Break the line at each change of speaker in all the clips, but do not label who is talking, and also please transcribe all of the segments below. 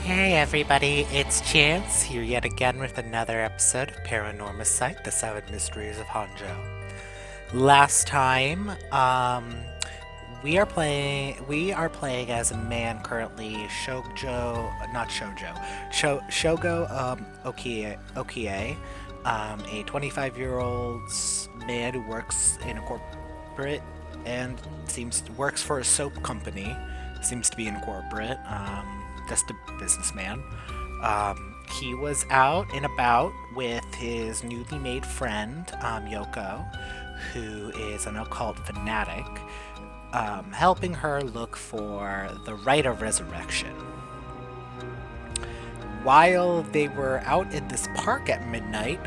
Hey everybody, it's Chance, here yet again with another episode of Paranormasight, the Seven Mysteries of Honjo. Last time, we are playing as a man currently, Shogo, Okie, a 25-year-old man who works in a corporate and works for a soap company, seems to be in corporate, just a businessman. He was out and about with his newly made friend, Yoko, who is an occult fanatic, helping her look for the Rite of Resurrection. While they were out in this park at midnight,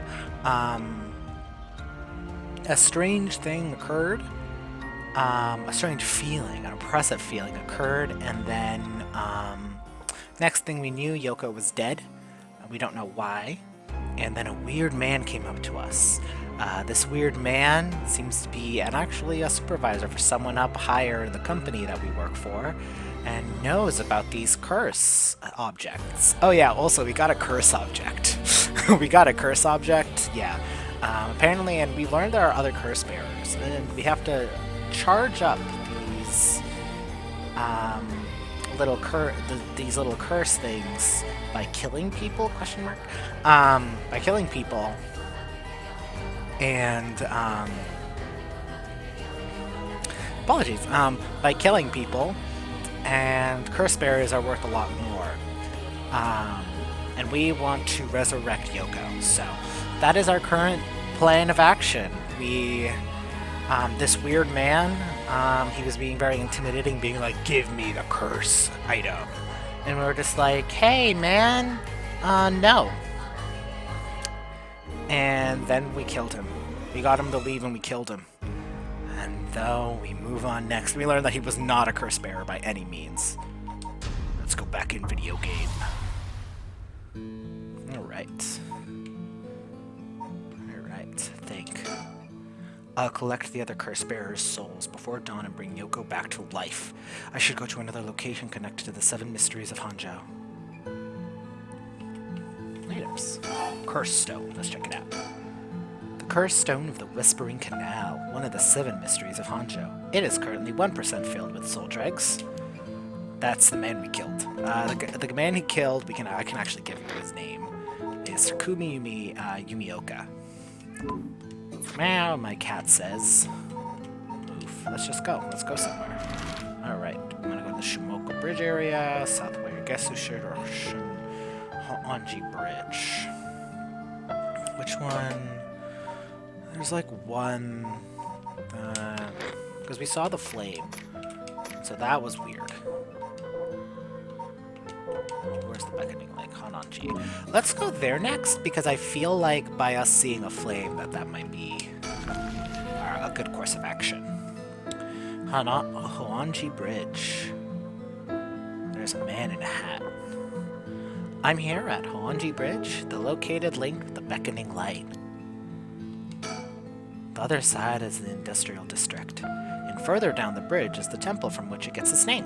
a strange thing occurred. A strange feeling, an oppressive feeling occurred, and then next thing we knew, Yoko was dead. We don't know why. And then a weird man came up to us. This weird man seems to be actually a supervisor for someone up higher in the company that we work for, and knows about these curse objects. Oh yeah, also we got a curse object. Yeah. Apparently, and we learned there are other curse bearers, and we have to charge up these these little curse things by killing people? By killing people, and apologies. By killing people, and curse bearers are worth a lot more. And we want to resurrect Yoko. So that is our current plan of action. This weird man, he was being very intimidating, being like, "Give me the curse item." And we were just like, "Hey, man, no." And then we killed him. We got him to leave and we killed him. And though we move on next, we learned that he was not a curse bearer by any means. Let's go back in video game. Alright. Think. I'll collect the other curse bearers' souls before dawn and bring Yoko back to life. I should go to another location connected to the Seven Mysteries of Honjo. Items. Curse Stone. Let's check it out. The Curse Stone of the Whispering Canal, one of the Seven Mysteries of Honjo. It is currently 1% filled with soul dregs. That's the man we killed. The man he killed, I can actually give you his name, is Takumi Yumioka. Meow, my cat says. Oof, let's just go. Let's go somewhere. Alright, I'm gonna go to the Shimoka Bridge area, Southway Gesu or Honji Bridge. Which one? There's like one... because we saw the flame. So that was weird. Where's the beckoning lake? Honji. Let's go there next, because I feel like by us seeing a flame that might be a good course of action. Honji Bridge. There's a man in a hat. I'm here at Honji Bridge, the located link with the beckoning light. The other side is the industrial district, and further down the bridge is the temple from which it gets its name.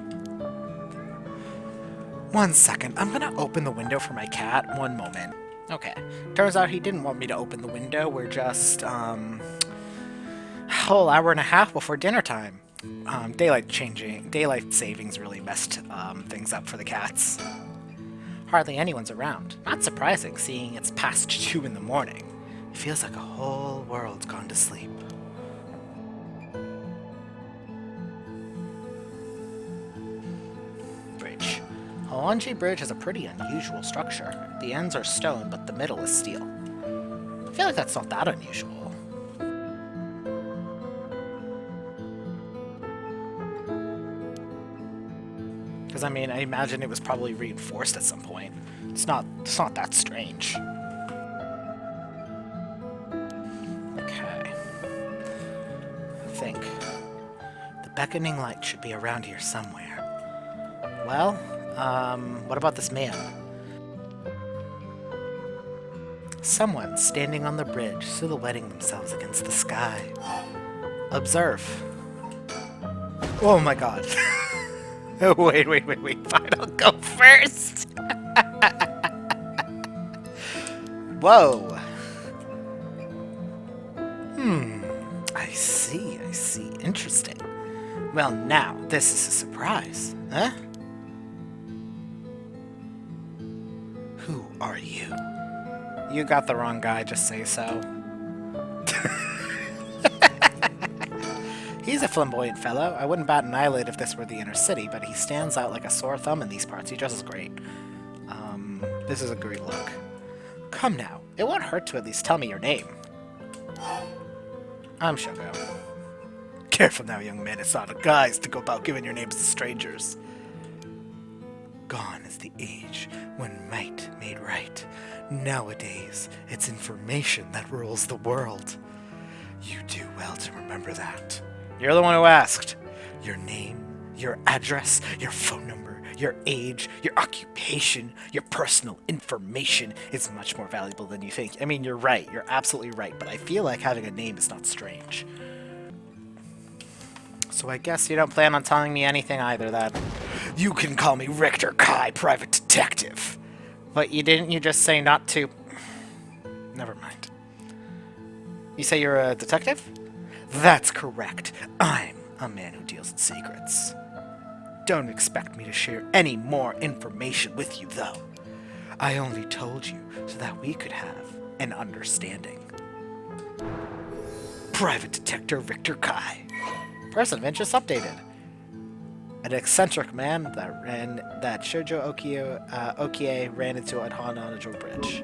1 second, I'm gonna open the window for my cat. 1 moment. Okay, turns out he didn't want me to open the window. We're just, a whole hour and a half before dinner time. Daylight savings really messed things up for the cats. Hardly anyone's around. Not surprising, seeing it's past 2 in the morning. It feels like a whole world's gone to sleep. Bridge. Honji Bridge is a pretty unusual structure. The ends are stone, but the middle is steel. I feel like that's not that unusual. Because, I mean, I imagine it was probably reinforced at some point. It's not that strange. Okay. Think. The beckoning light should be around here somewhere. Well, what about this man? Someone standing on the bridge, silhouetting themselves against the sky. Observe. Oh my god. Wait, fine, I'll go first. Whoa. I see, I see. Interesting. Well, now, this is a surprise, huh? Who are you? You got the wrong guy, just say so. He's a flamboyant fellow. I wouldn't bat an eyelid if this were the inner city, but he stands out like a sore thumb in these parts. He dresses great. This is a great look. Come now, it won't hurt to at least tell me your name. I'm Shogo. Careful now, young man, it's not a guise to go about giving your names to strangers. Gone is the age when might made right. Nowadays, it's information that rules the world. You do well to remember that. You're the one who asked. Your name, your address, your phone number, your age, your occupation, your personal information is much more valuable than you think. I mean, you're right. You're absolutely right. But I feel like having a name is not strange. So I guess you don't plan on telling me anything either, then. You can call me Richter Kai, private detective. But didn't you just say not to... Never mind. You say you're a detective? That's correct. I'm a man who deals in secrets. Don't expect me to share any more information with you, though. I only told you so that we could have an understanding. Private Detective Richter Kai. Person of interest updated. An eccentric man that Shoujo Okie ran into at Honjo Bridge.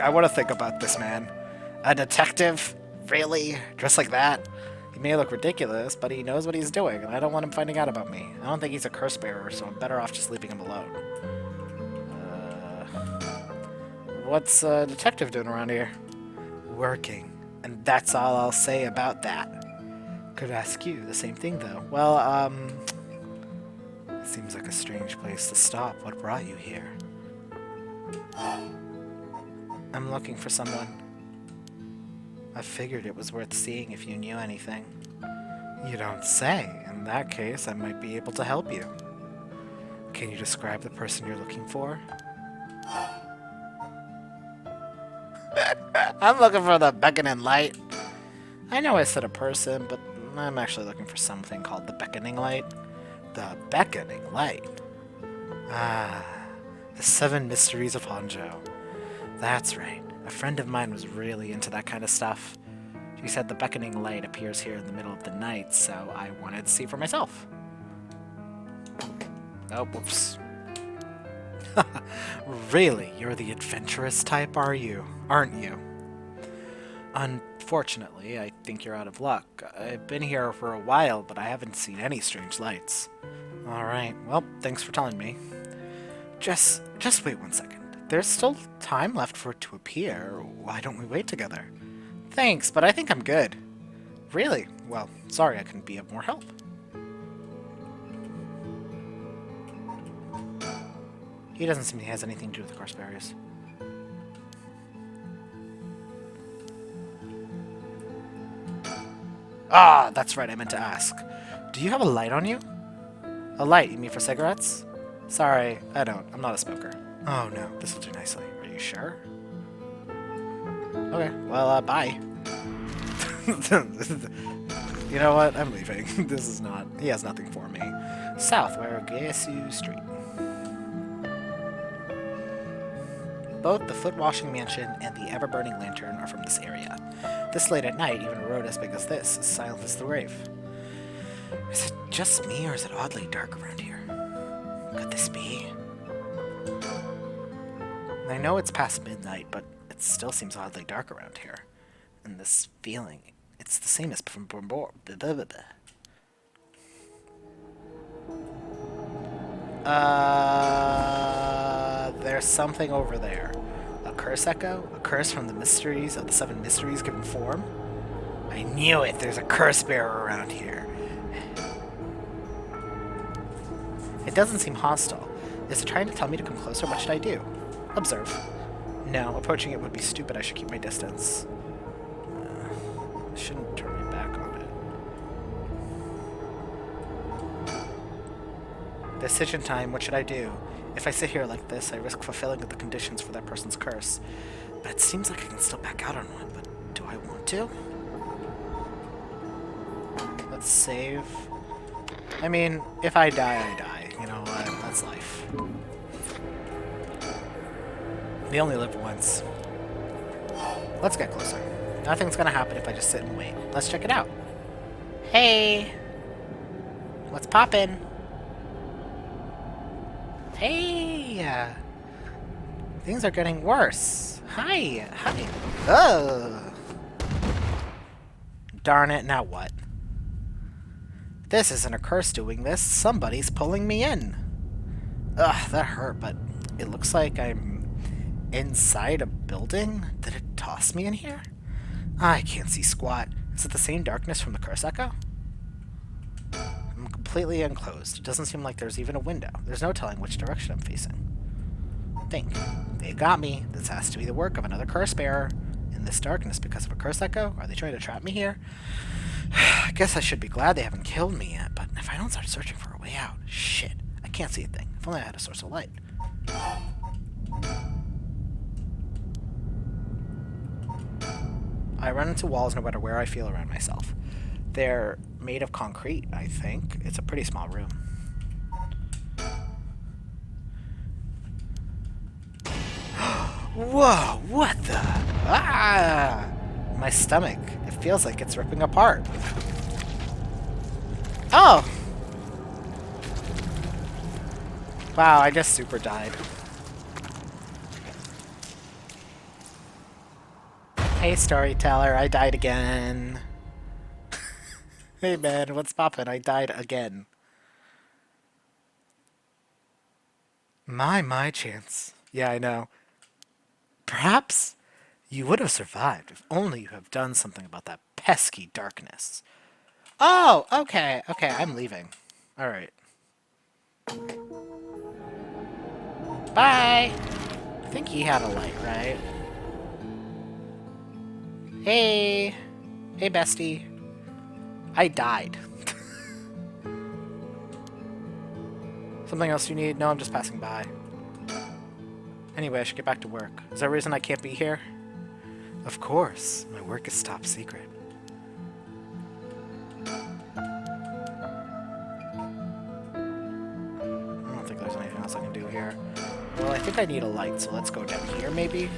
I want to think about this man. A detective? Really? Dressed like that? He may look ridiculous, but he knows what he's doing, and I don't want him finding out about me. I don't think he's a curse bearer, so I'm better off just leaving him alone. What's a detective doing around here? Working. And that's all I'll say about that. Could ask you the same thing, though. Well, it seems like a strange place to stop. What brought you here? I'm looking for someone. I figured it was worth seeing if you knew anything. You don't say. In that case, I might be able to help you. Can you describe the person you're looking for? I'm looking for the beckoning light. I know I said a person, but I'm actually looking for something called the beckoning light. The beckoning light? Ah, the 7 mysteries of Honjo. That's right. A friend of mine was really into that kind of stuff. She said the beckoning light appears here in the middle of the night, so I wanted to see for myself. Oh, whoops. Really? You're the adventurous type, aren't you? Unfortunately, I think you're out of luck. I've been here for a while, but I haven't seen any strange lights. Alright, well, thanks for telling me. Just wait 1 second. There's still time left for it to appear. Why don't we wait together? Thanks, but I think I'm good. Really? Well, sorry I couldn't be of more help. He doesn't seem he has anything to do with the curse barriers. Ah, that's right, I meant to ask. Do you have a light on you? A light, you mean for cigarettes? Sorry, I don't. I'm not a smoker. Oh no, this will do nicely. Are you sure? Okay, well, bye. You know what? I'm leaving. This is not... He has nothing for me. South, where Gesu Street. Both the foot-washing mansion and the ever-burning lantern are from this area. This late at night, even a road as big as this is silent as the grave. Is it just me, or is it oddly dark around here? Could this be? I know it's past midnight, but it still seems oddly dark around here. And this feeling, it's the same as from before. There's something over there. A curse echo? A curse from the mysteries of the 7 mysteries given form? I knew it! There's a curse bearer around here. It doesn't seem hostile. Is it trying to tell me to come closer? What should I do? Observe. No, approaching it would be stupid. I should keep my distance. I shouldn't turn my back on Decision time, what should I do? If I sit here like this, I risk fulfilling the conditions for that person's curse. But it seems like I can still back out on one, but do I want to? Let's save. I mean, if I die, I die. You know what? That's life. We only live once. Let's get closer. Nothing's gonna happen if I just sit and wait. Let's check it out. Hey! What's poppin'? Hey! Things are getting worse. Hi! Hi! Ugh! Darn it, now what? This isn't a curse doing this. Somebody's pulling me in. Ugh, that hurt, but it looks like I'm inside a building? Did it toss me in here? I can't see squat. Is it the same darkness from the curse echo? I'm completely enclosed. It doesn't seem like there's even a window. There's no telling which direction I'm facing. Think. They got me. This has to be the work of another curse bearer. In this darkness because of a curse echo? Are they trying to trap me here? I guess I should be glad they haven't killed me yet, but if I don't start searching for a way out, shit. I can't see a thing. If only I had a source of light. I run into walls no matter where I feel around myself. They're made of concrete, I think. It's a pretty small room. Whoa, what the? Ah! My stomach. It feels like it's ripping apart. Oh! Wow, I just super died. Hey, storyteller, I died again. Hey, man, what's poppin'? I died again. My chance. Yeah, I know. Perhaps you would have survived if only you have done something about that pesky darkness. Oh, okay, I'm leaving. Alright. Bye! I think he had a light, right? Hey! Hey, bestie. I died. Something else you need? No, I'm just passing by. Anyway, I should get back to work. Is there a reason I can't be here? Of course. My work is top secret. I don't think there's anything else I can do here. Well, I think I need a light, so let's go down here, maybe?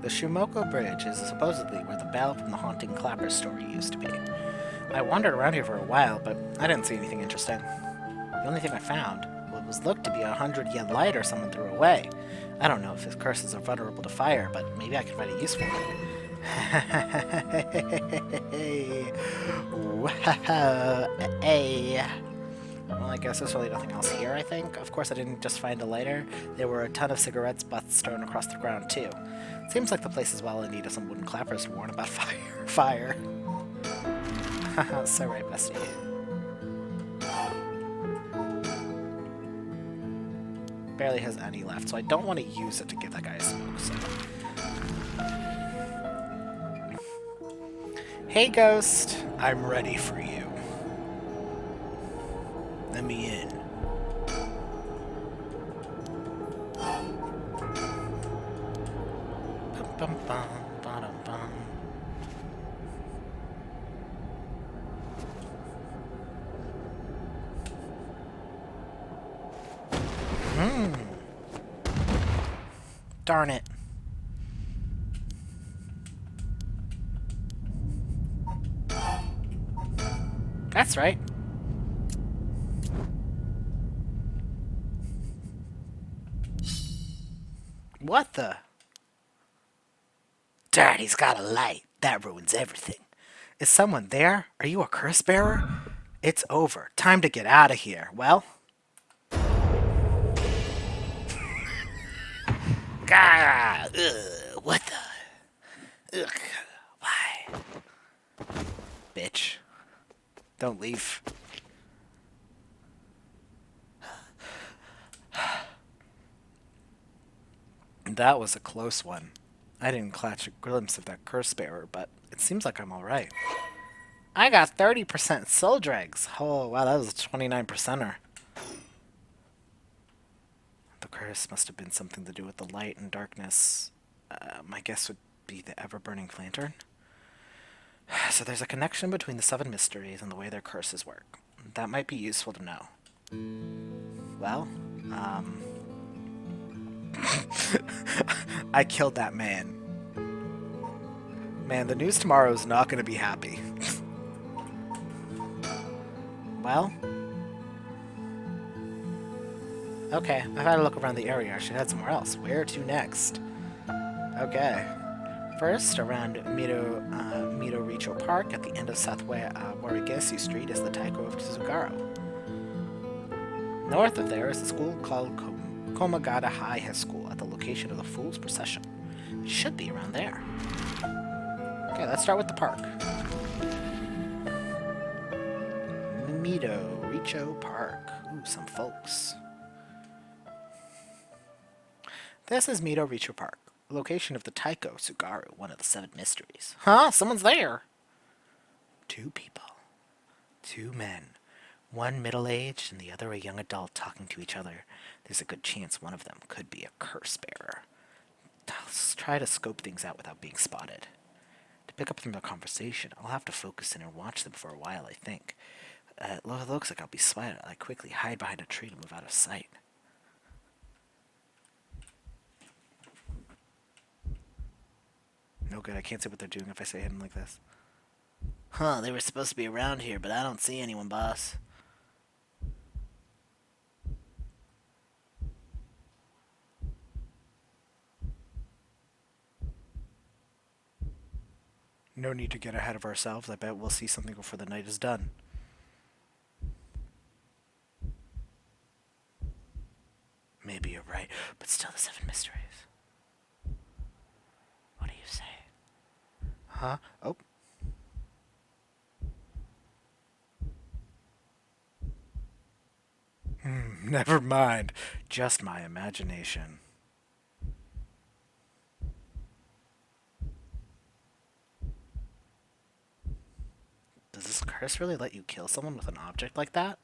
The Shumoko Bridge is supposedly where the bell from the haunting Clapper story used to be. I wandered around here for a while, but I didn't see anything interesting. The only thing I found was looked to be 100 yen light or someone threw away. I don't know if his curses are vulnerable to fire, but maybe I can find a use for it. Hey. Well, I guess there's really nothing else here, I think. Of course, I didn't just find a lighter. There were a ton of cigarettes butts strewn across the ground, too. Seems like the place is well in need of some wooden clappers to warn about fire. So right, bestie. Barely has any left, so I don't want to use it to give that guy a smoke, so... Hey, Ghost! I'm ready for you. Let me in. Bum, bum, bum, bum. Darn it. That's right. What the? Darn, he's got a light. That ruins everything. Is someone there? Are you a curse bearer? It's over. Time to get out of here. Well? Gah! Ugh, what the? Ugh. Why? Bitch. Don't leave. That was a close one. I didn't catch a glimpse of that curse bearer, but it seems like I'm alright. I got 30% soul dregs. Oh, wow, that was a 29%er. The curse must have been something to do with the light and darkness. My guess would be the ever-burning lantern. So there's a connection between the 7 mysteries and the way their curses work. That might be useful to know. Well, I killed that man. Man, the news tomorrow is not going to be happy. Well, okay, I've had a look around the area. I should head somewhere else. Where to next? Okay. First, around Mito Richo Park, at the end of South Warigesu Street, is the Taiko of Tsugaro. North of there is a school called Komagata High School, at the location of the Fool's Procession. It should be around there. Okay, let's start with the park. Mito Richo Park. Ooh, some folks. This is Mito Richo Park, location of the Taiko Tsugaru, one of the 7 mysteries. Huh? Someone's there! 2 people. 2 men. One middle-aged and the other a young adult talking to each other. There's a good chance one of them could be a curse bearer. Let's try to scope things out without being spotted. To pick up from their conversation, I'll have to focus in and watch them for a while, I think. It looks like I'll be spotted. I quickly hide behind a tree to move out of sight. No good, I can't see what they're doing if I say hidden like this. Huh, they were supposed to be around here, but I don't see anyone, boss. No need to get ahead of ourselves. I bet we'll see something before the night is done. Maybe you're right, but still the 7 mysteries. What do you say? Huh? Oh. Never mind. Just my imagination. Does this curse really let you kill someone with an object like that?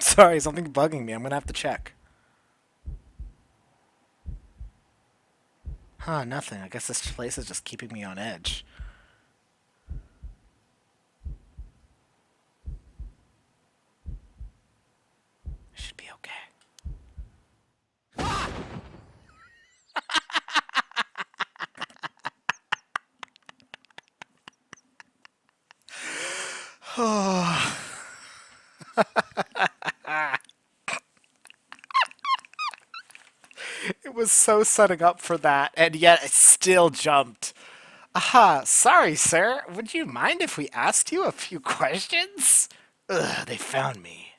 Sorry, something's bugging me. I'm gonna have to check. Huh, nothing. I guess this place is just keeping me on edge. Should be okay. It was so setting up for that, and yet it still jumped. Aha, sorry, sir. Would you mind if we asked you a few questions? Ugh, they found me.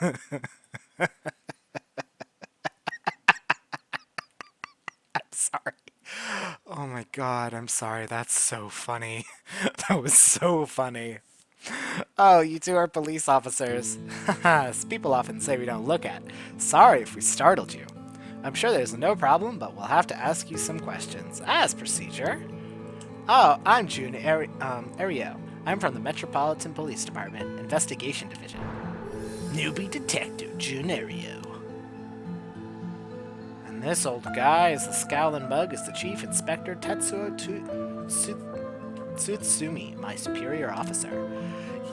I'm sorry. Oh my god, I'm sorry. That's so funny. That was so funny. Oh, you two are police officers. As people often say we don't look at. Sorry if we startled you. I'm sure there's no problem, but we'll have to ask you some questions. As procedure. Oh, I'm June Ario. I'm from the Metropolitan Police Department, Investigation Division. Newbie Detective June Ario. And this old guy is the scowling mug is the Chief Inspector Tetsuo Tsutsumi, my superior officer.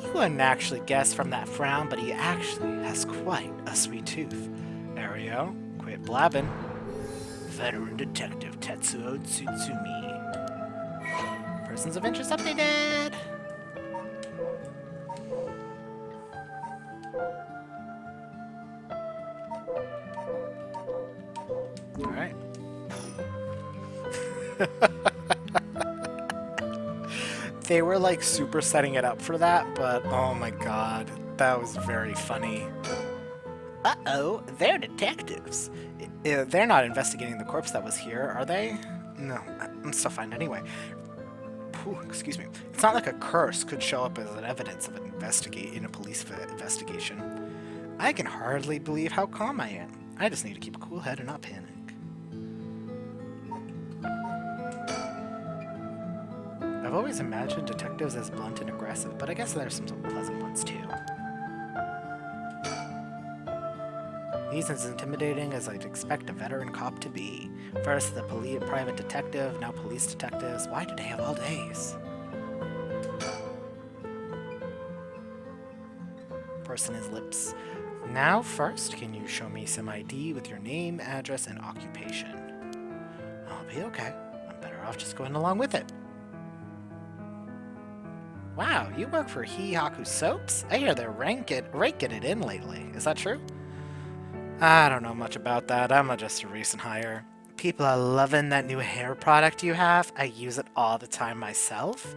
You wouldn't actually guess from that frown, but he actually has quite a sweet tooth. Ario, quit blabbing. Veteran Detective Tetsuo Tsutsumi. Persons of interest updated! Alright. They were like super setting it up for that, but oh my god, that was very funny. Uh-oh, they're detectives. They're not investigating the corpse that was here, are they? No, I'm still fine anyway. Excuse me. It's not like a curse could show up as an evidence of an in a police investigation. I can hardly believe how calm I am. I just need to keep a cool head and not panic. I've always imagined detectives as blunt and aggressive, but I guess there's some pleasant ones too. He's as intimidating as I'd expect a veteran cop to be. First the private detective, now police detectives. Why do they have all days? Pursing his lips. Now first, can you show me some ID with your name, address, and occupation? I'll be okay. I'm better off just going along with it. Wow, you work for Hihaku Soaps? I hear they're raking it in lately. Is that true? I don't know much about that. I'm just a recent hire. People are loving that new hair product you have. I use it all the time myself.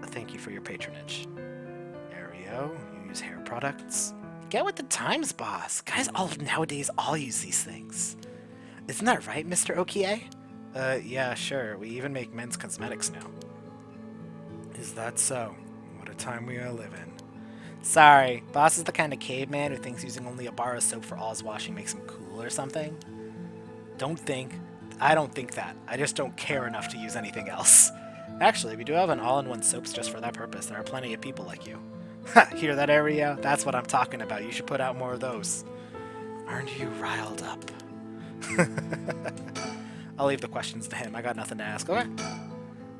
Thank you for your patronage. Ario, you use hair products? Get with the times, boss. Guys nowadays all use these things. Isn't that right, Mr. Okie? Yeah, sure. We even make men's cosmetics now. Is that so? What a time we all live in. Sorry, boss is the kind of caveman who thinks using only a bar of soap for all his washing makes him cool or something. I don't think that. I just don't care enough to use anything else. Actually, we do have an all-in-one soaps just for that purpose. There are plenty of people like you. Ha! Hear that, area? That's what I'm talking about. You should put out more of those. Aren't you riled up? I'll leave the questions to him. I got nothing to ask. Okay.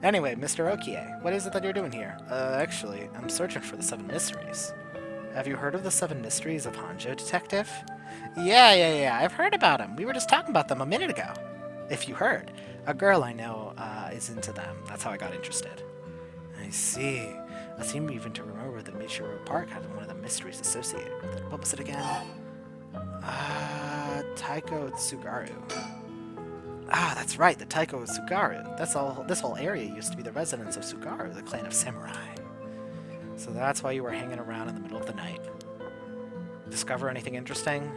Anyway, Mr. Okie, what is it that you're doing here? Actually, I'm searching for the 7 mysteries. Have you heard of the 7 mysteries of Honjo, detective? Yeah, I've heard about them. We were just talking about them a minute ago. If you heard. A girl I know is into them. That's how I got interested. I see. I seem even to remember that Michiro Park had one of the mysteries associated with it. What was it again? Taiko Tsugaru. Ah, that's right, the Taiko Tsugaru. This whole area used to be the residence of Tsugaru, the clan of samurai. So that's why you were hanging around in the middle of the night. Discover anything interesting?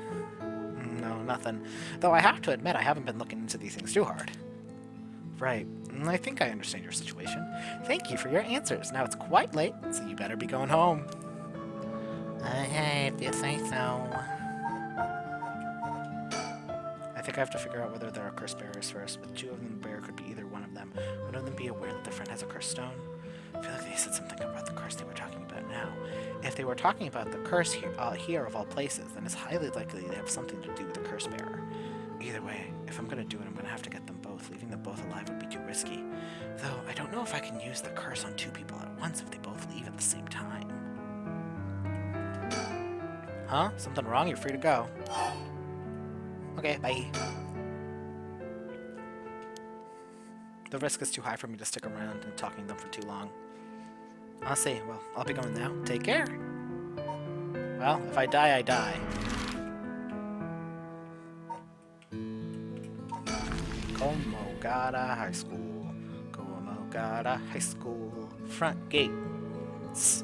No, nothing. Though I have to admit, I haven't been looking into these things too hard. Right. I think I understand your situation. Thank you for your answers. Now it's quite late, so you better be going home. Okay, if you say so. I think I have to figure out whether there are curse bearers first. With 2 of them, the bearer could be either one of them. One of them be aware that their friend has a curse stone. I feel like they said something about the curse they were talking about now. If they were talking about the curse here of all places, then it's highly likely they have something to do with the curse bearer. Either way, if I'm going to do it, I'm going to have to get them both. Leaving them both alive would be too risky. Though, I don't know if I can use the curse on 2 people at once if they both leave at the same time. Huh? Something wrong? You're free to go. Okay, bye. The risk is too high for me to stick around and talking to them for too long. I'll see. Well, I'll be going now. Take care. Well, if I die, I die. Komogata High School. Komogata High School. Front gates.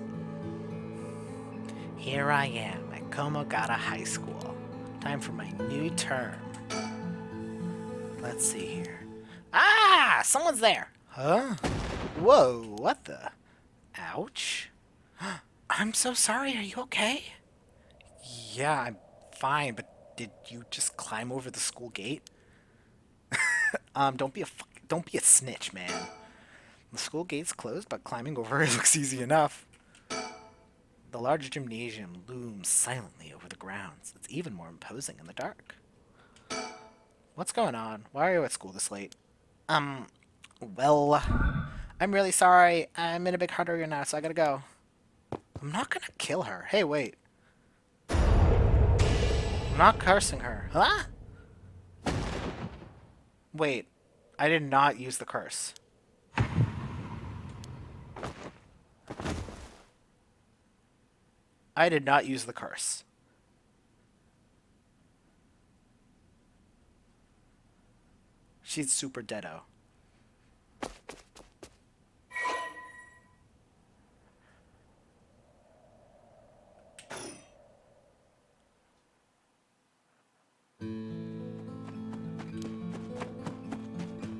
Here I am at Komogata High School. Time for my new term. Let's see here. Ah! Someone's there! Huh? Whoa, what the? Ouch. I'm so sorry, are you okay? Yeah, I'm fine, but did you just climb over the school gate? Don't be a snitch, man. The school gate's closed, but climbing over it looks easy enough. The large gymnasium looms silently over the grounds. It's even more imposing in the dark. What's going on? Why are you at school this late? Well, I'm really sorry. I'm in a big hurry now, so I gotta go. I'm not gonna kill her. Hey, wait. I'm not cursing her. Huh? Wait. I did not use the curse. I did not use the curse. She's super deado.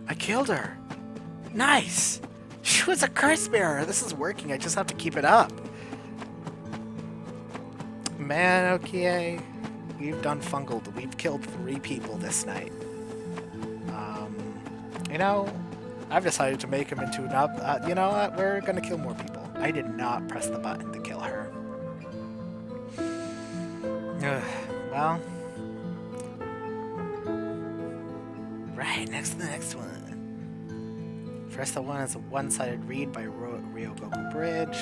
I killed her. Nice. She was a curse bearer. This is working. I just have to keep it up. man, okay. We've done fungal. We've killed 3 people this night. You know, I've decided to make him into an you know what? We're gonna kill more people. I did not press the button to kill her. Well, right, next to the next one. First one is a one-sided read by Ryogoku Bridge,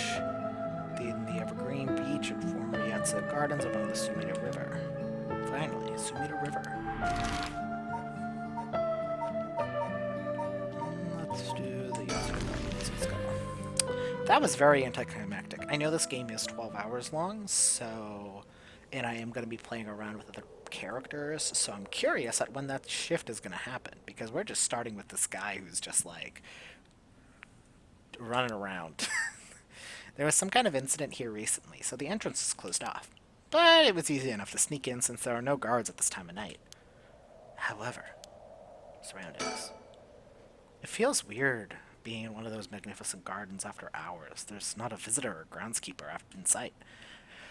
the Evergreen Beach and former Yatsu Gardens along the Sumida River. Finally, Sumida River. Let's do the Yatsu Gardens. Let's go. That was very anticlimactic. I know this game is 12 hours long, so... And I am going to be playing around with other characters, so I'm curious at when that shift is going to happen, because we're just starting with this guy who's just, like, running around. There was some kind of incident here recently, so the entrance is closed off. But it was easy enough to sneak in since there are no guards at this time of night. However, surroundings. It feels weird being in one of those magnificent gardens after hours. There's not a visitor or groundskeeper in sight.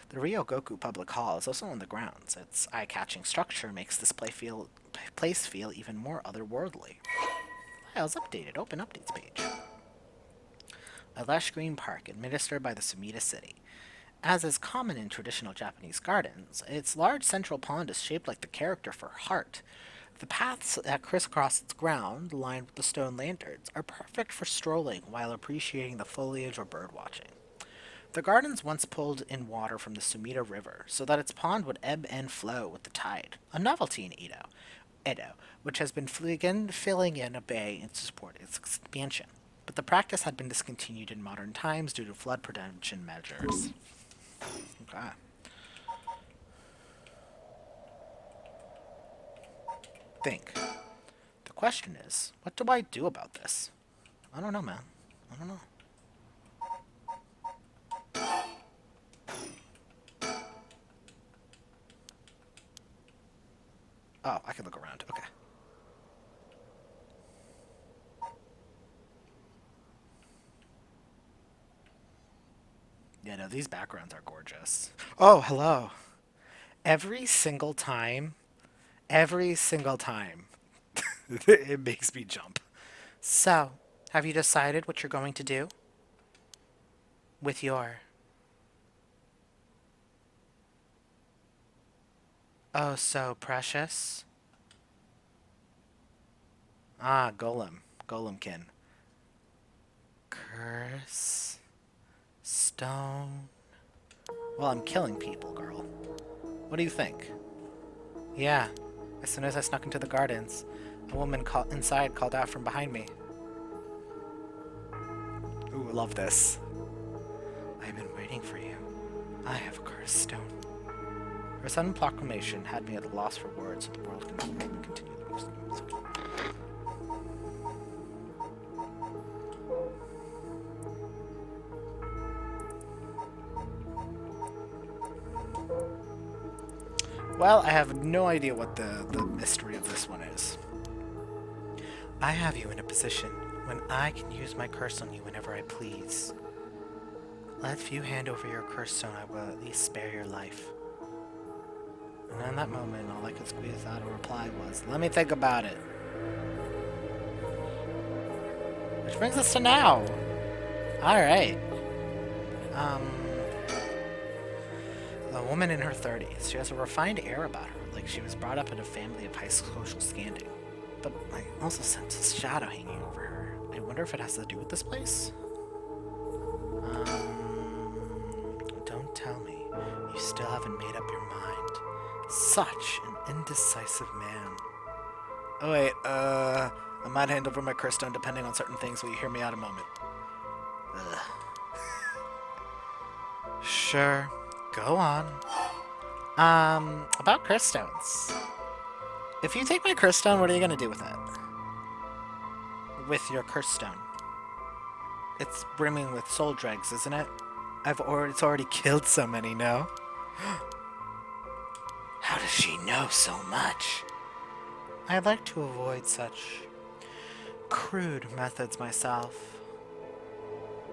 The Ryogoku Public Hall is also on the grounds. Its eye-catching structure makes this place feel even more otherworldly. Files updated. Open updates page. A lush green park administered by the Sumida City. As is common in traditional Japanese gardens, its large central pond is shaped like the character for heart. The paths that crisscross its ground, lined with the stone lanterns, are perfect for strolling while appreciating the foliage or birdwatching. The gardens once pulled in water from the Sumida River, so that its pond would ebb and flow with the tide, a novelty in Edo, which has been again filling in a bay to support its expansion. But the practice had been discontinued in modern times due to flood prevention measures. Okay. Think. The question is, what do I do about this? I don't know, man. I don't know. Oh, I can look around. Okay. Yeah, no, these backgrounds are gorgeous. Oh, hello. Every single time, it makes me jump. So, have you decided what you're going to do with your... Oh, so precious? Ah, Golemkin. Curse. Stone. Well, I'm killing people, girl. What do you think? Yeah. As soon as I snuck into the gardens, a woman inside called out from behind me. Ooh, I love this. I've been waiting for you. I have a cursed stone. Her sudden proclamation had me at a loss for words, so the world can continue. Well, I have no idea what the mystery of this one is. I have you in a position when I can use my curse on you whenever I please. If you hand over your curse stone, I will at least spare your life. And in that moment, all I could squeeze out a reply was, let me think about it. Which brings us to now. Alright. A woman in her 30s. She has a refined air about her, like she was brought up in a family of high social standing. But I also sense a shadow hanging over her. I wonder if it has to do with this place? Don't tell me you still haven't made up your mind. Such an indecisive man. Oh wait, I might hand over my curse stone depending on certain things. Will you hear me out a moment? Ugh. Sure. Go on. About curse stones. If you take my curse stone, what are you gonna do with it? With your curse stone. It's brimming with soul dregs, isn't it? It's already killed so many, no? How does she know so much? I'd like to avoid such crude methods myself.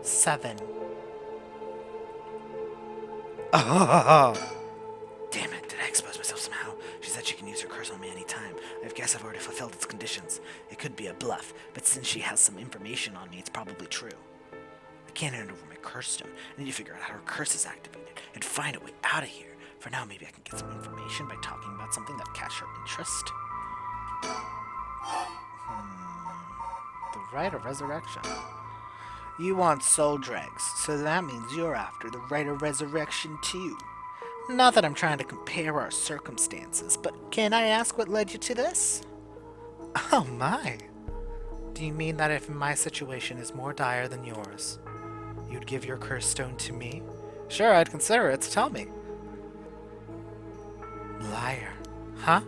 7. said she can use her curse on me anytime. I guess I've already fulfilled its conditions. It could be a bluff, but since she has some information on me, it's probably true. I can't hand over my curse stone. I need to figure out how her curse is activated and find a way out of here. For now, maybe I can get some information by talking about something that catches her interest. The Rite of Resurrection. You want soul dregs, so that means you're after the Rite of Resurrection too. Not that I'm trying to compare our circumstances, but can I ask what led you to this? Oh my. Do you mean that if my situation is more dire than yours, you'd give your curse stone to me? Sure, I'd consider it, so tell me. Liar. Huh?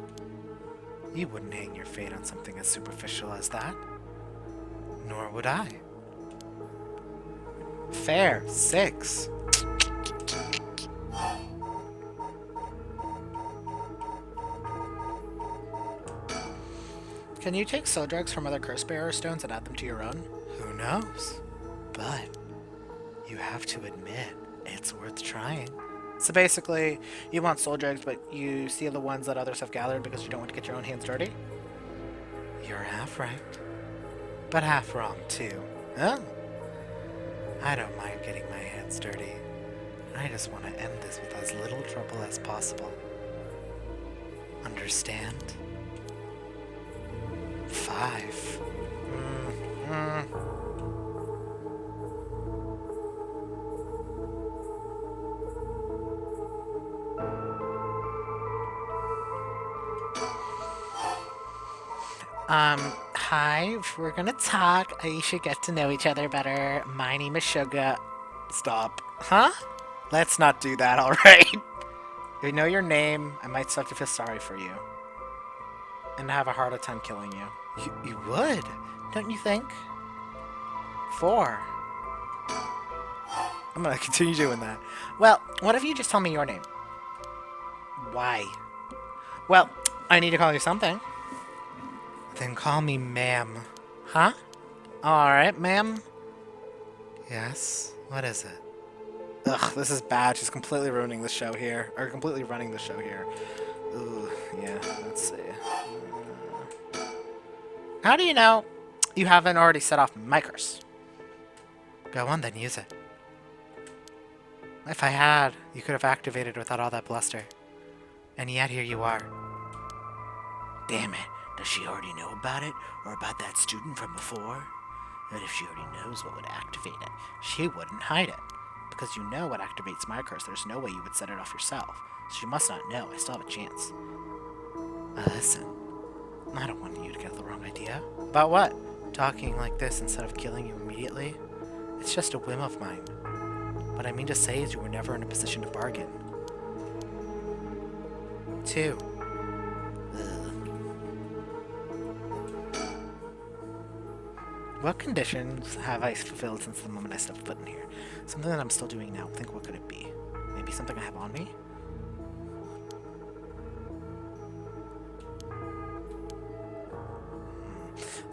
You wouldn't hang your fate on something as superficial as that. Nor would I. Fair. 6. Can you take soul drugs from other curse bearer stones and add them to your own? Who knows? But you have to admit, it's worth trying. So basically, you want soul dregs, but you steal the ones that others have gathered because you don't want to get your own hands dirty? You're half right. But half wrong, too. Oh. I don't mind getting my hands dirty. I just want to end this with as little trouble as possible. Understand? 5. Hi, if we're gonna talk, you should get to know each other better. My name is Sugar. Stop. Huh? Let's not do that, alright? If I know your name, I might start to feel sorry for you. And have a harder time killing you. You would, don't you think? 4. I'm gonna continue doing that. Well, what if you just tell me your name? Why? Well, I need to call you something. Then call me ma'am. Huh? Alright, ma'am. Yes? What is it? Ugh, this is bad. She's completely ruining the show here. Or completely running the show here. Ooh, yeah, let's see. How do you know you haven't already set off my curse? Go on then, use it. If I had, you could have activated without all that bluster. And yet here you are. Damn it. Does she already know about it? Or about that student from before? And if she already knows what would activate it, she wouldn't hide it. Because you know what activates my curse, there's no way you would set it off yourself. So she must not know. I still have a chance. Listen. I don't want you to get the wrong idea. About what? Talking like this instead of killing you immediately? It's just a whim of mine. What I mean to say is you were never in a position to bargain. 2. What conditions have I fulfilled since the moment I stepped foot in here? Something that I'm still doing now. Think, what could it be? Maybe something I have on me?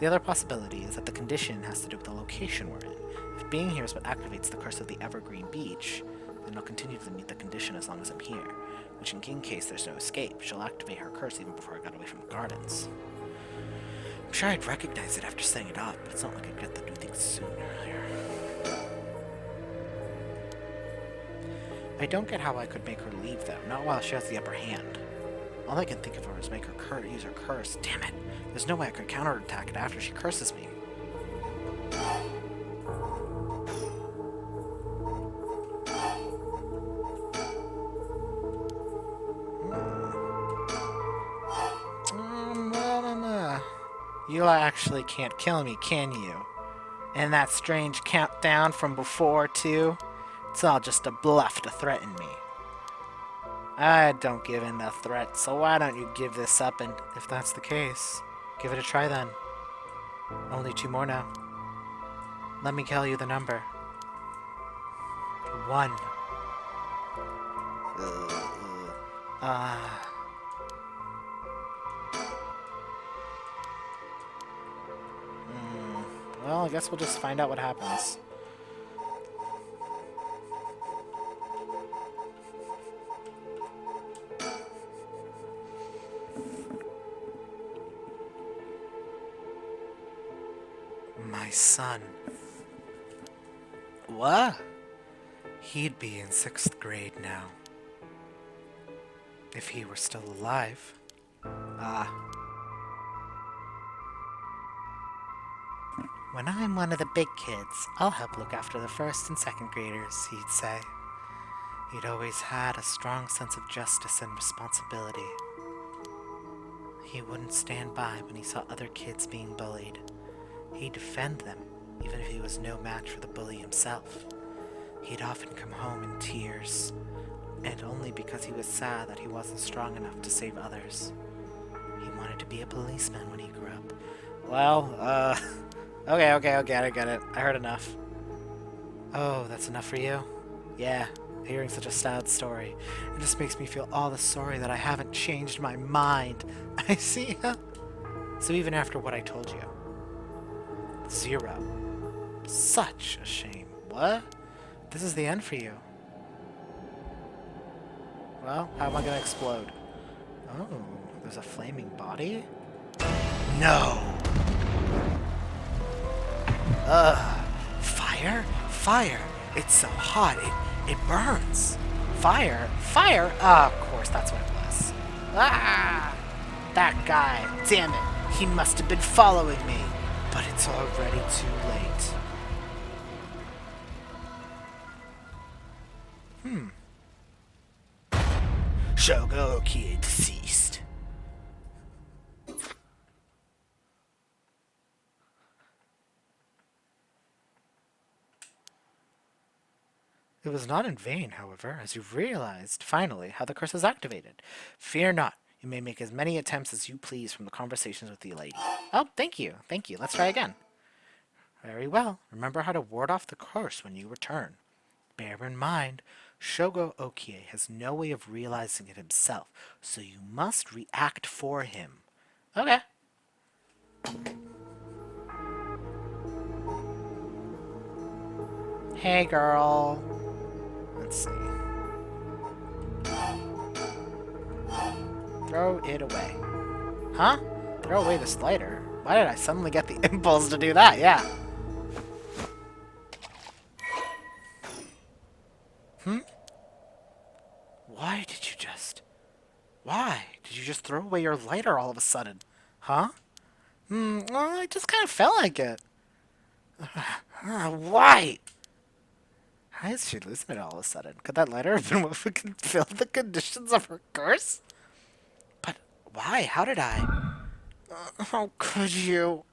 The other possibility is that the condition has to do with the location we're in. If being here is what activates the curse of the Evergreen Beach, then I'll continue to meet the condition as long as I'm here, which in case there's no escape, she'll activate her curse even before I got away from the gardens. I'm sure I'd recognize it after setting it up, but it's not like I'd get to do things sooner earlier. I don't get how I could make her leave, though, not while she has the upper hand. All I can think of her is make her use her curse. Damn it! There's no way I could counterattack it after she curses me. You actually can't kill me, can you? And that strange countdown from before, too? It's all just a bluff to threaten me. I don't give in to threats, so why don't you give this up, and if that's the case, give it a try then. Only 2 more now. Let me tell you the number. 1. Well, I guess we'll just find out what happens. son. What? He'd be in 6th grade now. If he were still alive. Ah. When I'm one of the big kids, I'll help look after the 1st and 2nd graders, he'd say. He'd always had a strong sense of justice and responsibility. He wouldn't stand by when he saw other kids being bullied. He'd defend them, even if he was no match for the bully himself. He'd often come home in tears, and only because he was sad that he wasn't strong enough to save others. He wanted to be a policeman when he grew up. Well, okay, I get it. I heard enough. Oh, that's enough for you? Yeah, hearing such a sad story. It just makes me feel all the sorry that I haven't changed my mind. I see. So even after what I told you. 0. Such a shame. What? This is the end for you. Well, how am I gonna explode? Oh, there's a flaming body? No! Fire? Fire! It's so hot, it burns! Fire? Fire? Ah, of course, that's what it was. Ah! That guy! Damn it! He must have been following me! But it's already too late. Shogo Okie deceased. It was not in vain, however, as you've realized, finally, how the curse is activated. Fear not. You may make as many attempts as you please from the conversations with the lady. Oh, thank you. Thank you. Let's try again. Very well. Remember how to ward off the curse when you return. Bear in mind, Shogo Okie has no way of realizing it himself, so you must react for him. Okay. Hey, girl. Let's see. Throw it away. Huh? Throw away this lighter? Why did I suddenly get the impulse to do that? Yeah. Why did you just... Why did you just throw away your lighter all of a sudden? Huh? Well, I just kind of felt like it. Why? How is she losing it all of a sudden? Could that lighter have been what fulfilled the conditions of her curse? But why? How did I? How could you?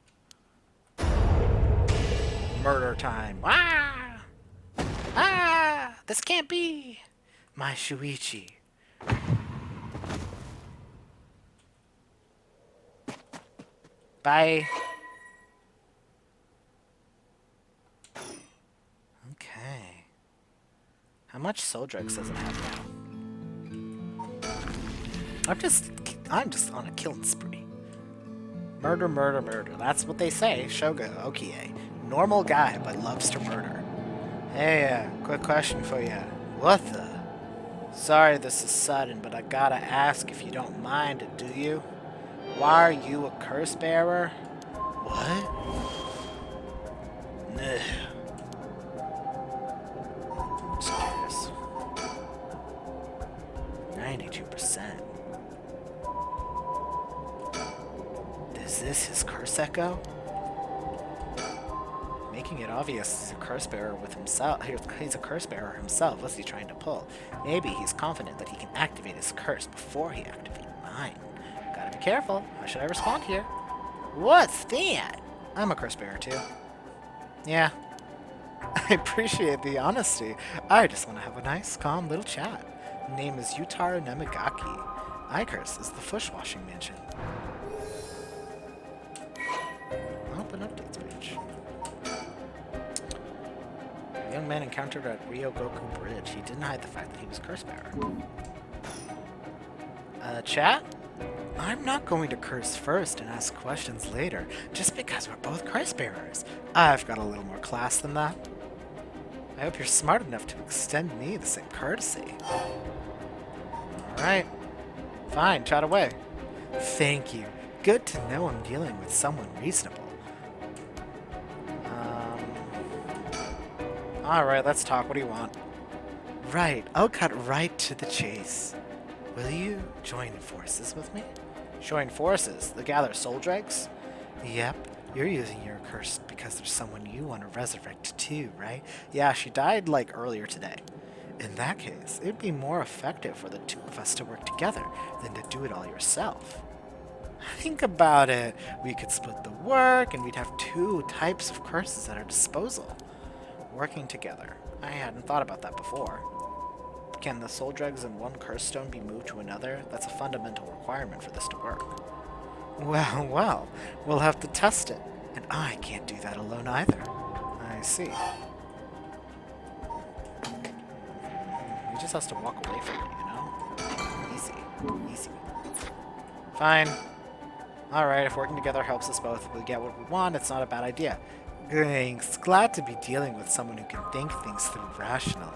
Murder time. Ah! Ah! This can't be! My Shuichi. Bye. Okay. How much soul drugs does it have now? I'm just on a killing spree. Murder, murder, murder. That's what they say. Shogo Okie. Normal guy, but loves to murder. Hey, quick question for you. What the? Sorry this is sudden, but I gotta ask if you don't mind, do you? Why are you a curse bearer? What? Ugh. I'm just curious. 92%. Is this his curse echo? Making it obvious he's a curse bearer with himself. He's a curse bearer himself. What's he trying to pull? Maybe he's confident that he can activate his curse before he activates mine. Gotta be careful. How should I respond here? What's that? I'm a curse bearer too. Yeah. I appreciate the honesty. I just want to have a nice, calm little chat. Name is Yutaro Nemigaki. My curse is the Fushwashing Mansion. Open updates page. A young man encountered at Ryogoku Bridge. He didn't hide the fact that he was curse bearer. Chat? I'm not going to curse first and ask questions later, just because we're both curse bearers. I've got a little more class than that. I hope you're smart enough to extend me the same courtesy. Alright. Fine, chat away. Thank you. Good to know I'm dealing with someone reasonable. Alright, let's talk. What do you want? Right, I'll cut right to the chase. Will you join forces with me? Join forces? To gather soul dregs? Yep, you're using your curse because there's someone you want to resurrect too, right? Yeah, she died like earlier today. In that case, it'd be more effective for the two of us to work together than to do it all yourself. Think about it. We could split the work and we'd have two types of curses at our disposal. Working together. I hadn't thought about that before. Can the soul dregs in one curse stone be moved to another? That's a fundamental requirement for this to work. Well, we'll have to test it. And I can't do that alone either. I see. He just has to walk away from it, you know? Easy. Fine. Alright, if working together helps us both, we get what we want, it's not a bad idea. Thanks. Glad to be dealing with someone who can think things through rationally.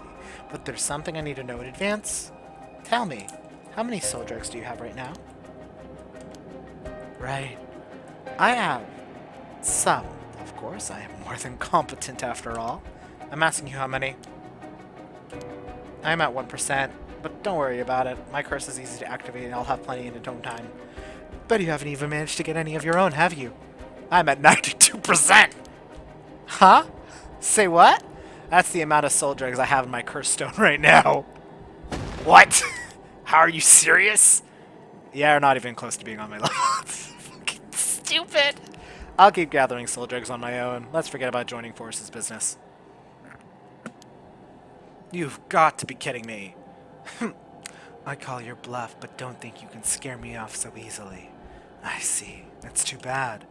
But there's something I need to know in advance. Tell me, how many soul dregs do you have right now? Right. I have some. Of course, I am more than competent after all. I'm asking you how many. I'm at 1%, but don't worry about it. My curse is easy to activate and I'll have plenty in its own time. But you haven't even managed to get any of your own, have you? I'm at 92%! Huh? Say what? That's the amount of soul dregs I have in my curse stone right now. What? How are you serious? Yeah, you're not even close to being on my level. Fucking stupid! I'll keep gathering soul dregs on my own. Let's forget about joining forces business. You've got to be kidding me. I call your bluff, but don't think you can scare me off so easily. I see. That's too bad.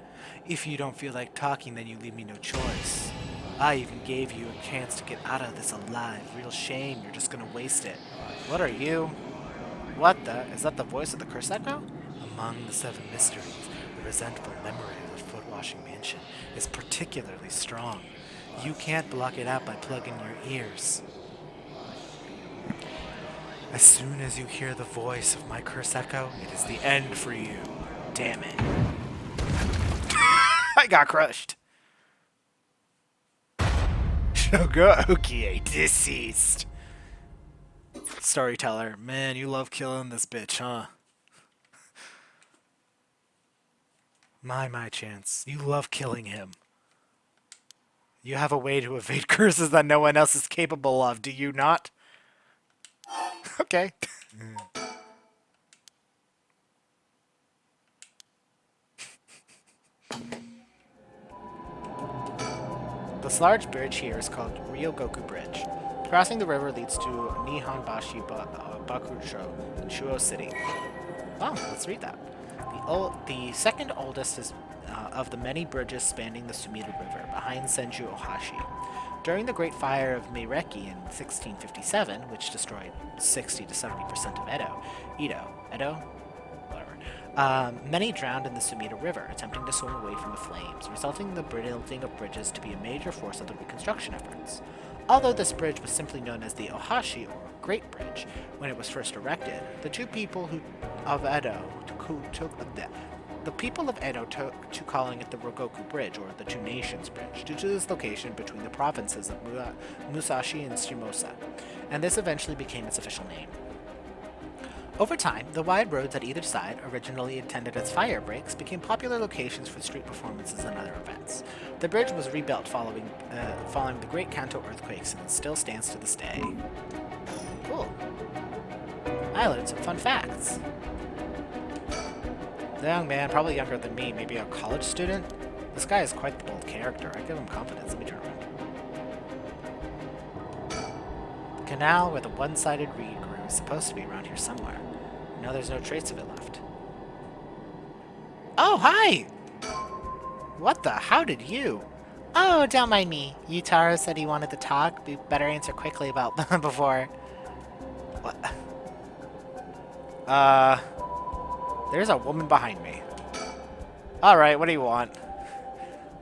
If you don't feel like talking, then you leave me no choice. I even gave you a chance to get out of this alive. Real shame, you're just gonna waste it. What are you? What the? Is that the voice of the curse echo? Among the 7 mysteries, the resentful memory of the foot-washing mansion is particularly strong. You can't block it out by plugging your ears. As soon as you hear the voice of my curse echo, it is the end for you. Damn it. I got crushed. Okay, deceased. Storyteller, man, you love killing this bitch, huh? My chance. You love killing him. You have a way to evade curses that no one else is capable of, do you not? Okay. This large bridge here is called Ryogoku Bridge. Crossing the river leads to Nihonbashi Bakujo in Shuo City. Oh, let's read that. The second oldest is of the many bridges spanning the Sumida River, behind Senju Ohashi. During the Great Fire of Meireki in 1657, which destroyed 60 to 70% of Edo? Whatever. Many drowned in the Sumida River, attempting to swim away from the flames, resulting in the building of bridges to be a major force of the reconstruction efforts. Although this bridge was simply known as the Ohashi, or Great Bridge, when it was first erected, the people of Edo took to calling it the Ryogoku Bridge, or the Two Nations Bridge, due to its location between the provinces of Musashi and Shimosa, and this eventually became its official name. Over time, the wide roads at either side, originally intended as fire breaks, became popular locations for street performances and other events. The bridge was rebuilt following the Great Kanto earthquakes and still stands to this day. Cool. I learned some fun facts. The young man, probably younger than me, maybe a college student. This guy is quite the bold character. I give him confidence. Let me turn around. The canal where the one-sided reed grew is supposed to be around here somewhere. Now there's no trace of it left. Oh, hi! What the? How did you? Oh, don't mind me. Yutaro said he wanted to talk. We better answer quickly about before. What? There's a woman behind me. Alright, what do you want?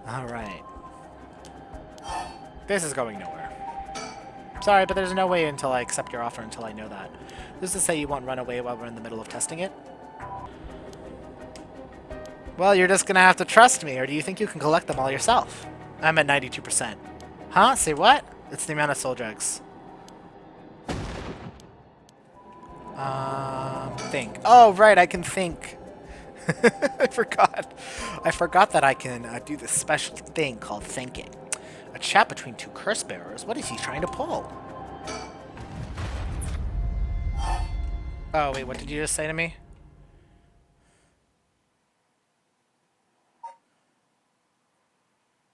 Alright. This is going nowhere. Sorry, but there's no way until I accept your offer until I know that. This is to say you won't run away while we're in the middle of testing it? Well, you're just gonna have to trust me, or do you think you can collect them all yourself? I'm at 92%. Huh? Say what? It's the amount of soul drugs. Think. Oh, right, I can think. I forgot. I forgot that I can do this special thing called thinking. A chat between two curse bearers. What is he trying to pull? Oh, wait, what did you just say to me?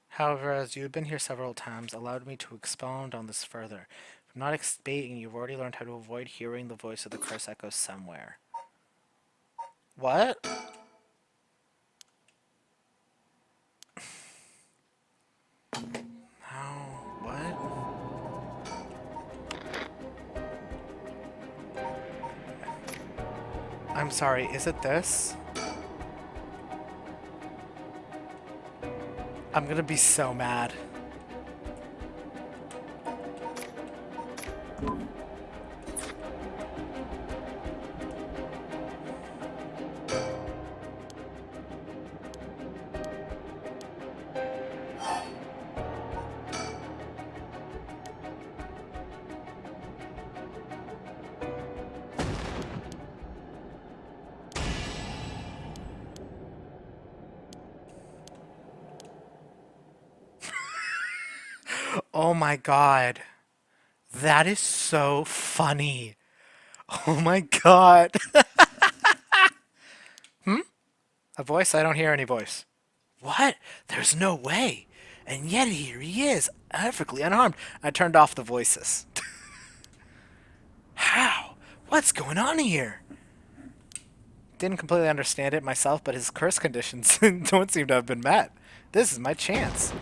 However, as you have been here several times, allowed me to expound on this further. If I'm not explaining, you've already learned how to avoid hearing the voice of the curse echo somewhere. What? How? What? I'm sorry, is it this? I'm gonna be so mad. Oh my god. That is so funny. Oh my god. A voice? I don't hear any voice. What? There's no way. And yet here he is, perfectly unharmed. I turned off the voices. How? What's going on here? Didn't completely understand it myself, but his curse conditions don't seem to have been met. This is my chance.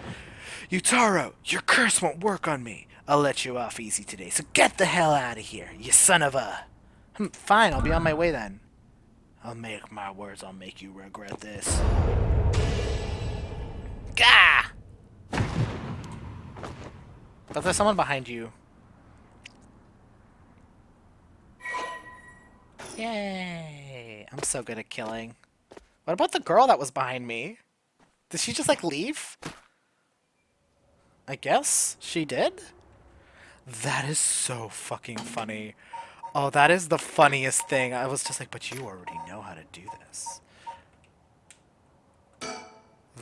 Yutaro, your curse won't work on me. I'll let you off easy today, so get the hell out of here, you son of a... Fine, I'll be on my way then. I'll make my words, I'll make you regret this. Gah! But there's someone behind you. Yay! I'm so good at killing. What about the girl that was behind me? Did she just, like, leave? I guess she did? That is so fucking funny. Oh, that is the funniest thing. I was just like, but you already know how to do this.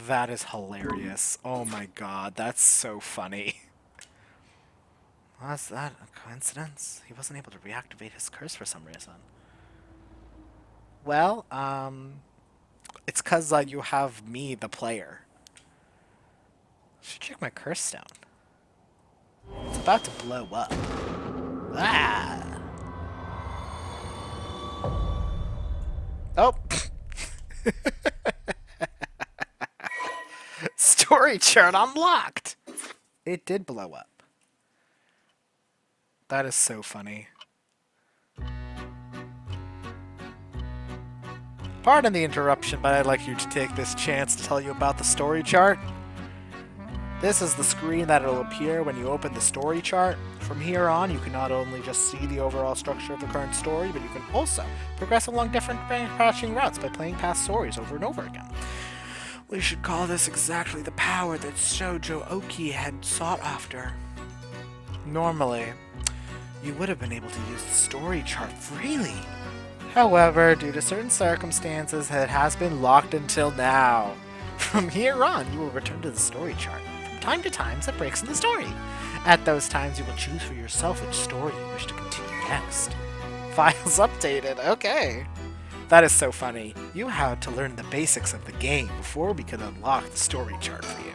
That is hilarious. Oh my god, that's so funny. Was that a coincidence? He wasn't able to reactivate his curse for some reason. Well, it's cause you have me, the player. Should check my curse stone. It's about to blow up. Ah! Oh! Story chart unlocked! It did blow up. That is so funny. Pardon the interruption, but I'd like you to take this chance to tell you about the story chart. This is the screen that will appear when you open the story chart. From here on, you can not only just see the overall structure of the current story, but you can also progress along different branching routes by playing past stories over and over again. We should call this exactly the power that Shoujo Oki had sought after. Normally, you would have been able to use the story chart freely. However, due to certain circumstances, it has been locked until now. From here on, you will return to the story chart from time to time as it breaks in the story. At those times, you will choose for yourself which story you wish to continue next. Files updated, okay. That is so funny. You had to learn the basics of the game before we could unlock the story chart for you.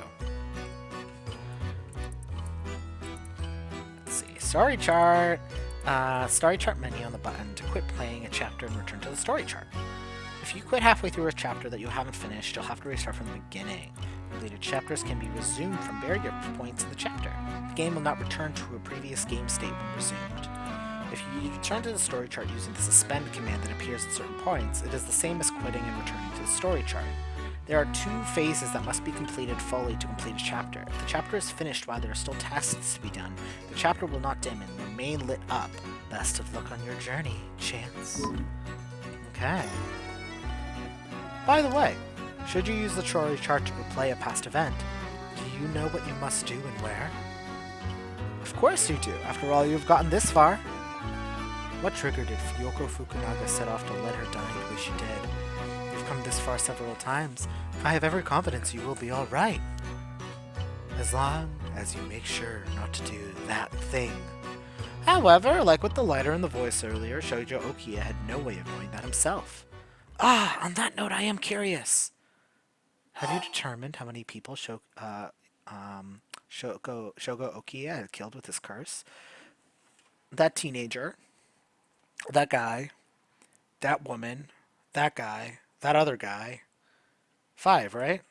Let's see, story chart. Story chart menu on the button to quit playing a chapter and return to the story chart. If you quit halfway through a chapter that you haven't finished, you'll have to restart from the beginning. Completed chapters can be resumed from barrier points in the chapter. The game will not return to a previous game state when resumed. If you return to the story chart using the suspend command that appears at certain points, it is the same as quitting and returning to the story chart. There are 2 phases that must be completed fully to complete a chapter. If the chapter is finished while there are still tasks to be done, the chapter will not dim and remain lit up. Best of luck on your journey, Chance. Okay. By the way, should you use the story chart to replay a past event, do you know what you must do and where? Of course you do. After all, you've gotten this far. What trigger did Yoko Fukunaga set off to let her die the way she did? You've come this far several times. I have every confidence you will be alright. As long as you make sure not to do that thing. However, like with the lighter in the voice earlier, Shoujo Okiya had no way of knowing that himself. Ah, on that note, I am curious. Have you determined how many people Shogo Okiya had killed with his curse? That teenager, that guy, that woman, that guy, that other guy. 5, right?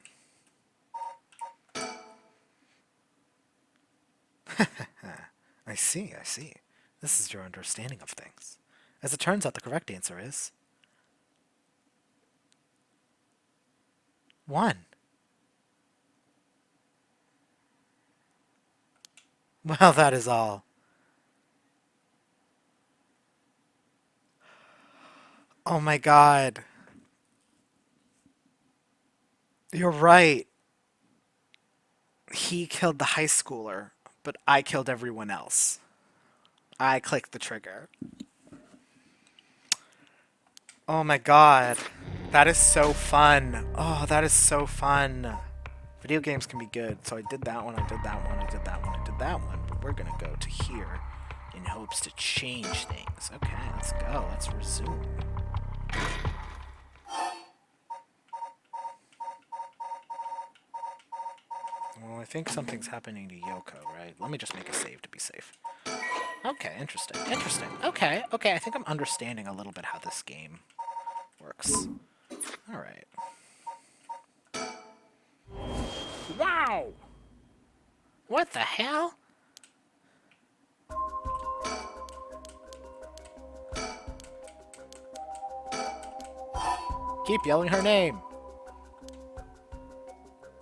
I see. This is your understanding of things. As it turns out, the correct answer is 1. Well, that is all. Oh my god. You're right. He killed the high schooler, but I killed everyone else. I clicked the trigger. Oh my god. That is so fun. Oh, that is so fun. Video games can be good. So I did that one, I did that one, I did that one, I did that one. But we're gonna go to here in hopes to change things. Okay, let's go. Let's resume. Well, I think something's happening to Yoko, right? Let me just make a save to be safe. Okay, interesting. Okay, I think I'm understanding a little bit how this game works. Alright. Wow! What the hell? Keep yelling her name!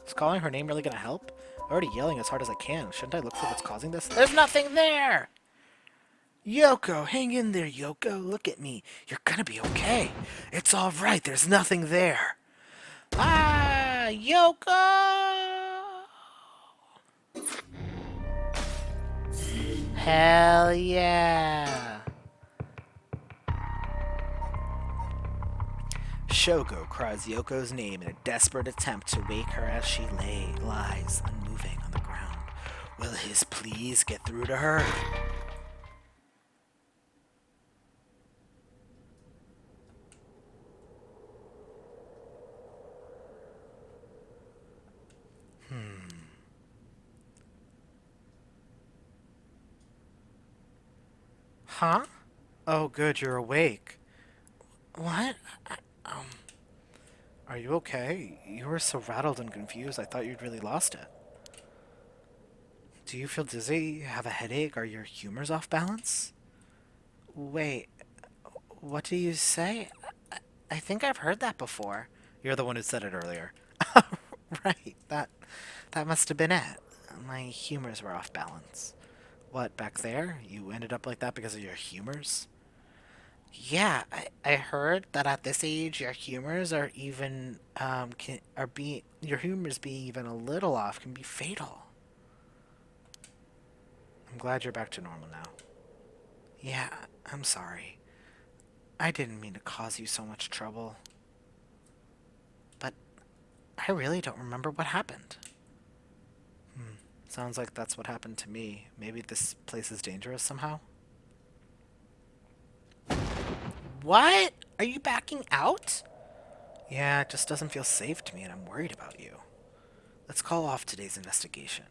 Is calling her name really gonna help? I'm already yelling as hard as I can. Shouldn't I look for what's causing this? There's nothing there! Yoko, hang in there, Yoko. Look at me. You're gonna be okay. It's alright. There's nothing there. Ah, Yoko! Hell yeah! Shogo cries Yoko's name in a desperate attempt to wake her as she lies unmoving on the ground. Will his pleas get through to her? Huh? Oh, good, you're awake. What? Are you okay? You were so rattled and confused, I thought you'd really lost it. Do you feel dizzy? Have a headache? Are your humors off balance? Wait, what do you say? I think I've heard that before. You're the one who said it earlier. Right, that must have been it. My humors were off balance. What, back there? You ended up like that because of your humors? Yeah, I heard that at this age your humors are even your humors being even a little off can be fatal. I'm glad you're back to normal now. Yeah, I'm sorry. I didn't mean to cause you so much trouble. But I really don't remember what happened. Sounds like that's what happened to me. Maybe this place is dangerous somehow? What? Are you backing out? Yeah, it just doesn't feel safe to me and I'm worried about you. Let's call off today's investigation.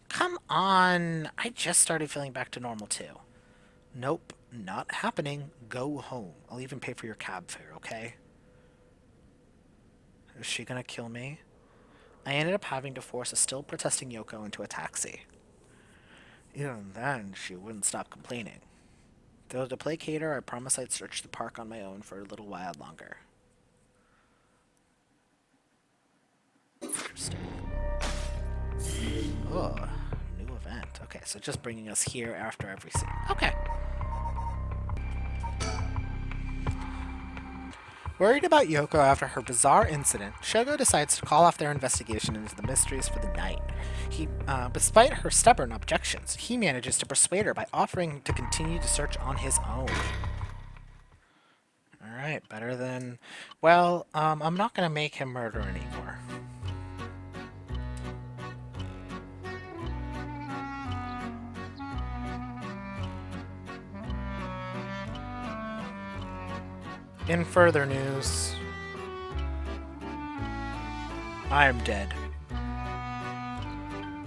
Come on! I just started feeling back to normal too. Nope, not happening. Go home. I'll even pay for your cab fare, okay? Is she gonna kill me? I ended up having to force a still protesting Yoko into a taxi. Even then, she wouldn't stop complaining. Though to placate her, I promised I'd search the park on my own for a little while longer. Interesting. Oh, new event. Okay, so just bringing us here after every scene. Okay. Worried about Yoko after her bizarre incident, Shogo decides to call off their investigation into the mysteries for the night. Despite her stubborn objections, he manages to persuade her by offering to continue the search on his own. Alright, better than... Well, I'm not gonna make him murder anymore. In further news, I am dead.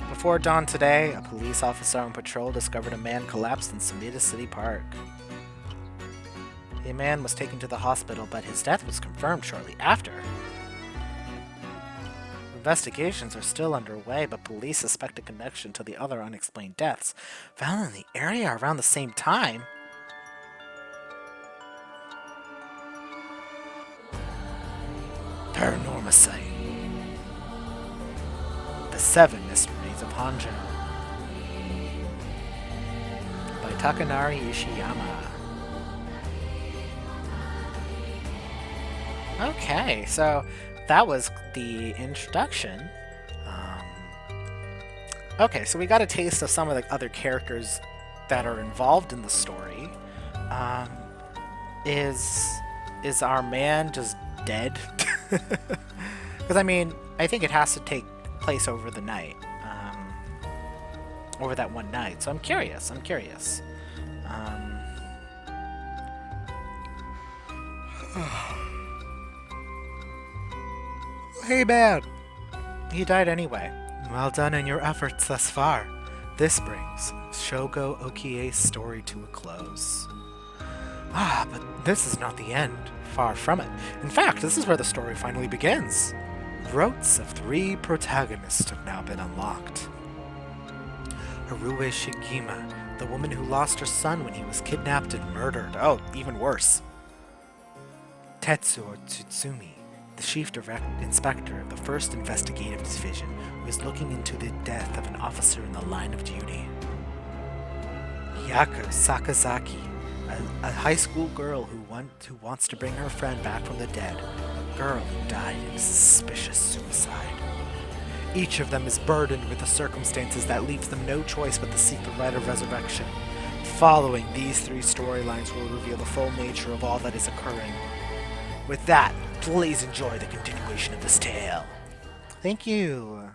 Before dawn today, a police officer on patrol discovered a man collapsed in Sumida City Park. The man was taken to the hospital, but his death was confirmed shortly after. Investigations are still underway, but police suspect a connection to the other unexplained deaths found in the area around the same time. Paranormasight. The Seven Mysteries of Honjo. By Takanari Ishiyama. Okay, so that was the introduction. Okay, so we got a taste of some of the other characters that are involved in the story. Is our man just dead? Because, I mean, I think it has to take place over the night. Over that one night. So I'm curious. Hey, man! He died anyway. Well done in your efforts thus far. This brings Shogo Okie's story to a close. But this is not the end. Far from it. In fact, this is where the story finally begins. Throats of 3 protagonists have now been unlocked. Harue Shigima, the woman who lost her son when he was kidnapped and murdered. Oh, even worse. Tetsuo Tsutsumi, the chief inspector of the 1st Investigative Division, who is looking into the death of an officer in the line of duty. Hyaku Sakazaki, a high school girl who wants to bring her friend back from the dead, a girl who died in a suspicious suicide. Each of them is burdened with the circumstances that leaves them no choice but to seek the Rite of Resurrection. Following these 3 storylines will reveal the full nature of all that is occurring. With that, please enjoy the continuation of this tale. Thank you.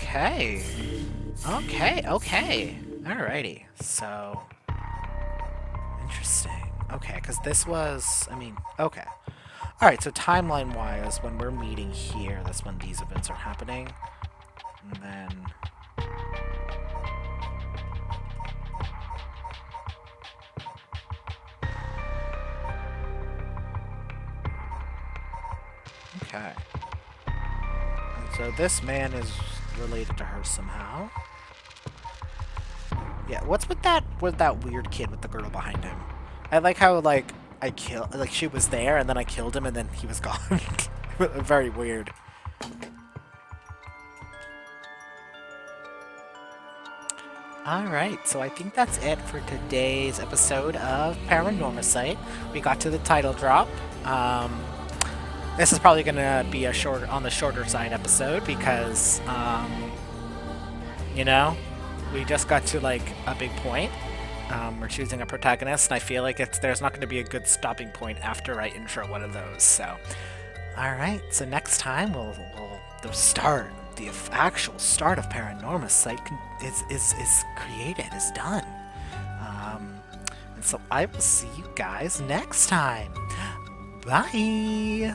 Okay. Alrighty, so... Interesting. Okay, because this was... okay. Alright, so timeline-wise, when we're meeting here, that's when these events are happening. And then... Okay. And so this man is related to her somehow. Yeah, what's with that weird kid with the girl behind him? I like how, she was there, and then I killed him, and then he was gone. Very weird. Alright, so I think that's it for today's episode of Paranormasight. We got to the title drop. This is probably going to be on the shorter side episode because, we just got to, a big point. We're choosing a protagonist, and I feel like there's not going to be a good stopping point after I intro one of those, so... Alright, so next time, the actual start of Paranormasight is done. And so I will see you guys next time. Bye!